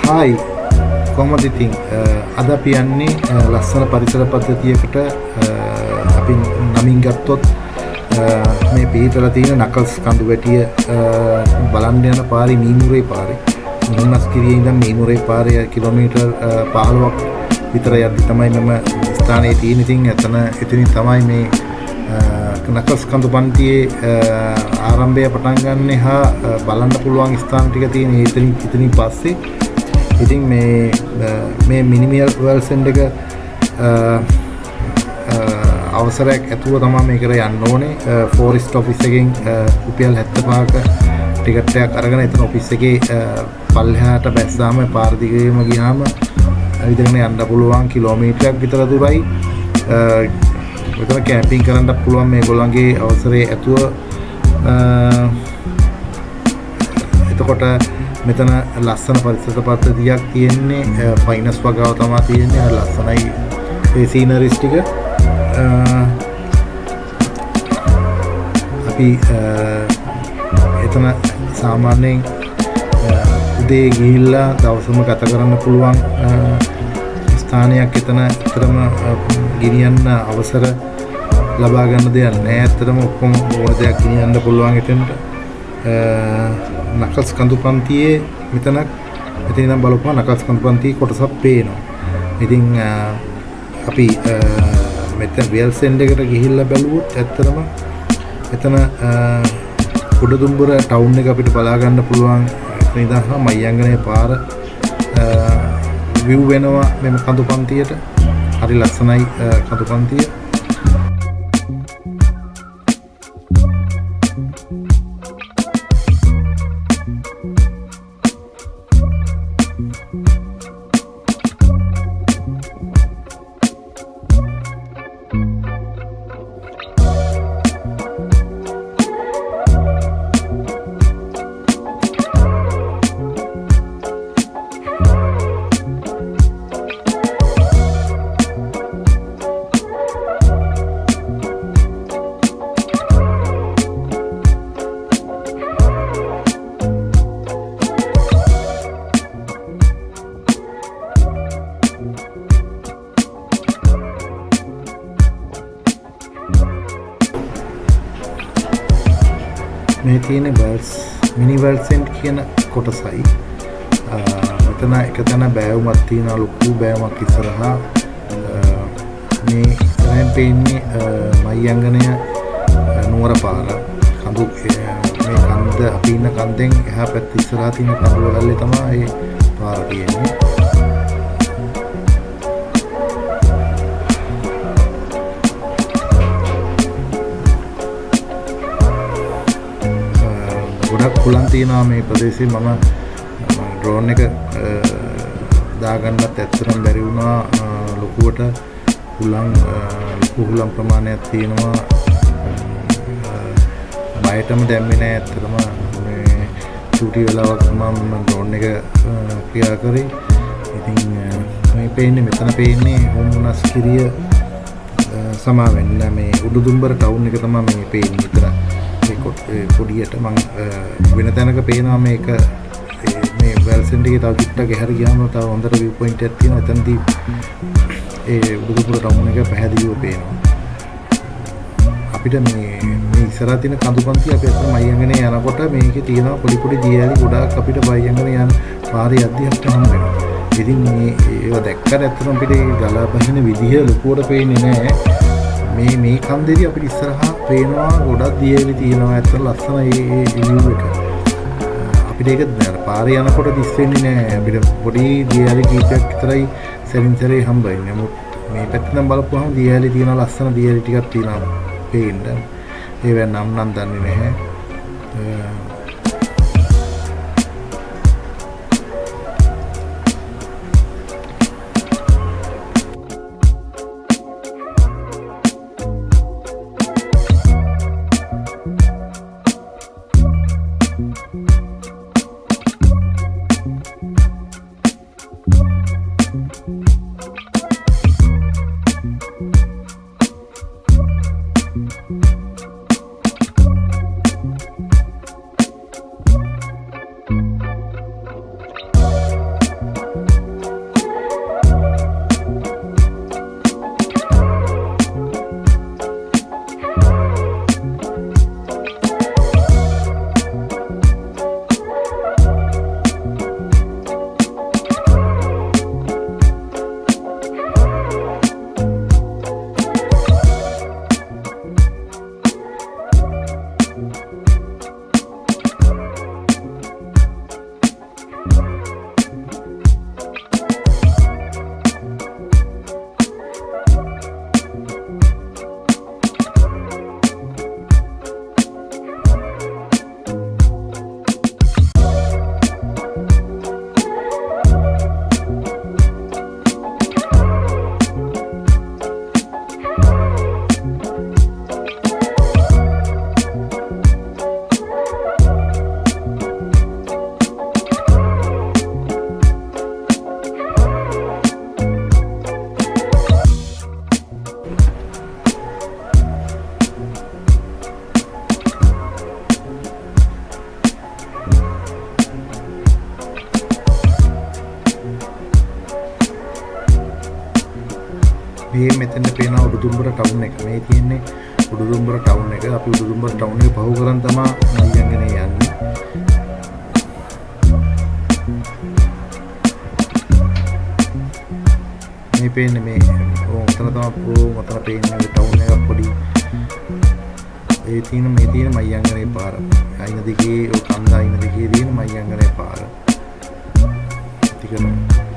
Hi කොහොමද ඉතින් අද අපි යන්නේ ලස්සන පරිසර පද්ධතියකට අපි නමින් ගත්තොත් මේ පිටතල තියෙන නකල්ස් කඳු වැටිය බලන්න යන පාරේ මීමුරේ පාරේ මුන්නස්කිරියේ ඉඳන් මීමුරේ පාරේ කිලෝමීටර් 15ක් විතර යද්දි තමයි මම ස්ථානයේ තියෙන. ඉතින් එතනින් තමයි මේ නකල්ස් කඳු පන්තියේ ආරම්භය පටන් ගන්න හා බලන්න පුළුවන් ස්ථාන ටික තියෙන. එතනින් පස්සේ ඉතින් මේ මිනිමල් වර්ල්ඩ් සෙන්ටර් එක අවසරයක් ඇතුව තමයි මේකට යන්න ඕනේ. ෆෝරෙස්ට් ඔෆිස් එකෙන් රුපියල් 75ක ටිකට් එකක් අරගෙන එතන ඔෆිස් එකේ පල්ලෙහාට බැස්සාම පාර දිගේම ගියාම ඉඳගෙන යන්න පුළුවන් කිලෝමීටරයක් විතර දුරයි. මෙතන කැම්පින් කරන්න පුළුවන් මේගොල්ලන්ගේ අවසරයේ ඇතුව. එතකොට මෙතන ලස්සන පරිසර පද්ධතියක් තියෙන්නේ. ෆයිනස් වගාව තමයි තියෙන්නේ. ලස්සනයි ඒ සීනරිස් ටික. අපි එතන සාමාන්‍යයෙන් උදේ ගිහිල්ලා දවසම ගත කරන්න පුළුවන් ස්ථානයක්. එතන ඇත්තටම ගෙනියන්න අවසර ලබා ගන්න දෙයක් නැහැ. ඇත්තටම ඔක්කොම ඕන දෙයක් ගෙනියන්න පුළුවන් එතනට. නකල්ස් කඳු පන්තියේ මෙතනක් මෙතන ඉඳන් බලපුවා නකල්ස් කඳු පන්තියේ කොටසක් පේනවා. ඉතින් අපි මෙතන රියල් සෙන්ටර් එකට ගිහිල්ලා බැලුවොත් ඇත්තටම එතන උඩදුම්බර ටවුන් එක අපිට බලා ගන්න පුළුවන්. එතන ඉඳන් මයංගනේ පාර view වෙනවා මේ කඳු පන්තියට. හරි ලස්සනයි කඳු පන්තිය. මේ තියෙන වර්ල්ඩ්ස් මිනි වර්ල්ඩ් සෙන්ටර් කියන කොටසයි. මෙතන එක තැන බෑවුමක් තියෙනවා. ලොකු බෑවුමක් ඉස්සරහා. මේ ඉස්සරහින් පේන්නේ මයංගනය නුවර පාර. කඳු මේ කන්ද අපි ඉන්න කන්දෙන් එහා පැත්ත ඉස්සරහා තියෙන කඳු වලල්ලේ තමයි ඒ පාර තියෙන්නේ. ගොඩක් කුලන් තියෙනවා මේ ප්‍රදේශේ. මම ඩ්‍රෝන් එක දාගන්නත් ඇත්තටම බැරි වුණා. ලොකුවට ලොකු හුලම් ප්‍රමාණයක් තියෙනවා. බයටම දැම්මේ නැහැ ඇත්තටම. මේ චූටි වෙලාවක් මම ඩ්‍රෝන් එක ක්‍රියා කරේ. ඉතින් මේ පේන්නේ මෙතන පේන්නේ හොම්නස්කිරිය සමා වෙන්න මේ උඩුදුම්බර ටවුන් එක තමයි මේ පේන්නේ විතර. ඒ පොඩියට මම වෙන තැනක පේනවා මේක මේ වර්ල්ඩ් සෙන්ටර් එකේ තව චුට්ටක් එහාට ගියාම තව හොඳට view point එකක් තියෙනවා. එතනදී ඒ උඩුදුම්බර ටවුන් එක පැහැදිලිව පේනවා. අපිට මේ ඉස්සරහ තියෙන කඳු පන්තිය අපි අතන මයංගනේ යනකොට මේකේ තියෙනවා පොඩි දියැලි ගොඩාක් අපිට මයංගනේ යන පාරේ යද්දී අපිට හම්බ වෙනවා. ඉතින් ඒව දැක්කට ඇත්තටම අපිට ගලා බහින විදිහ ලොකුවට පේන්නේ නැහැ. මේ කන්දේදී අපිට ඉස්සරහා පේනවා ගොඩක් දියැලි තියෙනවා. ඇත්තට ලස්සන ඒ view එක. අපිට ඒක පාරේ යනකොට දිස් වෙන්නේ නැහැ. අපිට පොඩි දියැලි කීපයක් විතරයි සැරින් සැරේ හම්බ වෙන්නේ. නමුත් මේ පැත්තෙන් බලපුවහම දියැලි තියෙනවා. ලස්සන දියැලි ටිකක් තියෙනවා පේන්න. ඒවෙන් නම් දන්නේ නැහැ. මේ මෙතෙන්ට පේන උඩුදුම්බර ටවුන් එක. මේ තියෙන්නේ උඩුදුම්බර ටවුන් එක. අපි උඩුදුම්බර ටවුන් එක පහු කරන් තමයි මහියංගනේ යන්නේ. මේ පේන්නේ මේ ඔතන තමයි ඔතන පේන්නේ ටවුන් එක පොඩි. ඒ තියෙන මේ තියෙන මහියංගනේ පාර. අයින දිගේ කන්ද අයින දිගේ තියෙන මහියංගනේ පාර. ටික